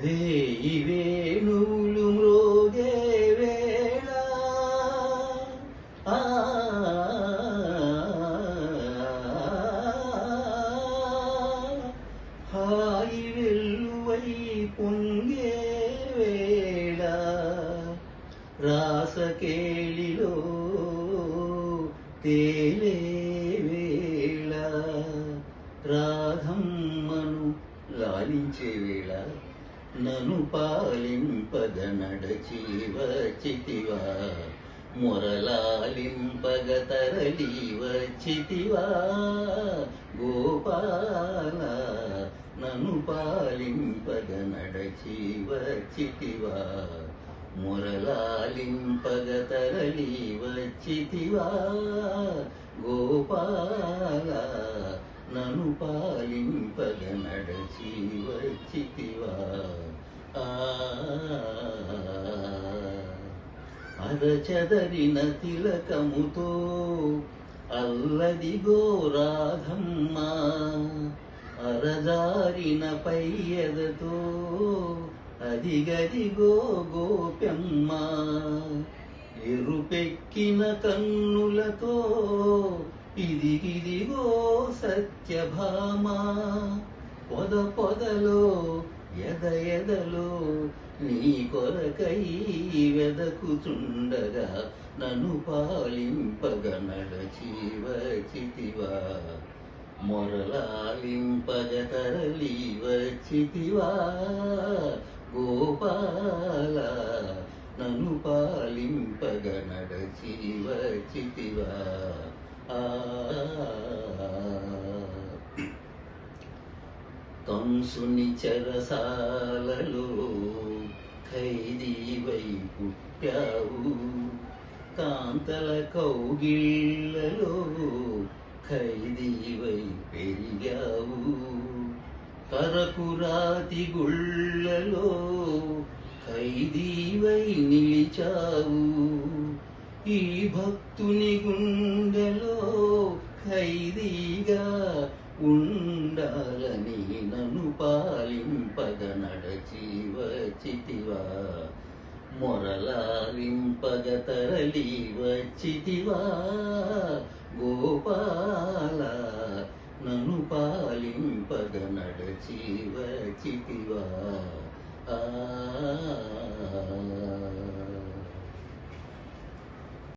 వేయి వేణువులు మ్రోగే వేళ ఆ హాయి వెల్లువై పొంగే వేళ రాసకేళిలో తేలే వేళ రాధమ్మను లాలించే వేళ నను పాలింపగ నడచి వచ్చితివా మొరలాలింపగ తరలి వచ్చితివా గోపాల నను పాలింపగ నడచి వచ్చితివా మొరలాలింపగ తరలి వచ్చితివా గోపాల నను పాలింపగ నడచి వచ్చితివా అరచదరిన తిలకముతో అల్లదిగో రాధమ్మ అరజారిన పయ్యదతో అదిగదిగో గోపెమ్మ ఎరుపెక్కిన కన్నులతో ఇదిగిదిగో సత్యభామ పొద పొదలో ఎదలో నీ కొరకై వెదకుచుండగా నన్ను పాలింపగ నడచి వచ్చితివా మొరలాలింపగ తరలి వచ్చితివా గోపాల నన్ను పాలింపగ నడచి వచ్చితివా కంసుని చెరసాలలో ఖైదీవై పుట్టావు కాంతల కౌగిళ్ళలో ఖైదీవై పెరిగావు కరకురాతి గుళ్ళలో ఖైదీవై నిలిచావు ఈ భక్తుని గుండెలో ఖైదీగా ఉండాలని నన్ను పాలింపగ నడచి వచ్చితివా మొరలాలింపగ తరలి వచ్చితివా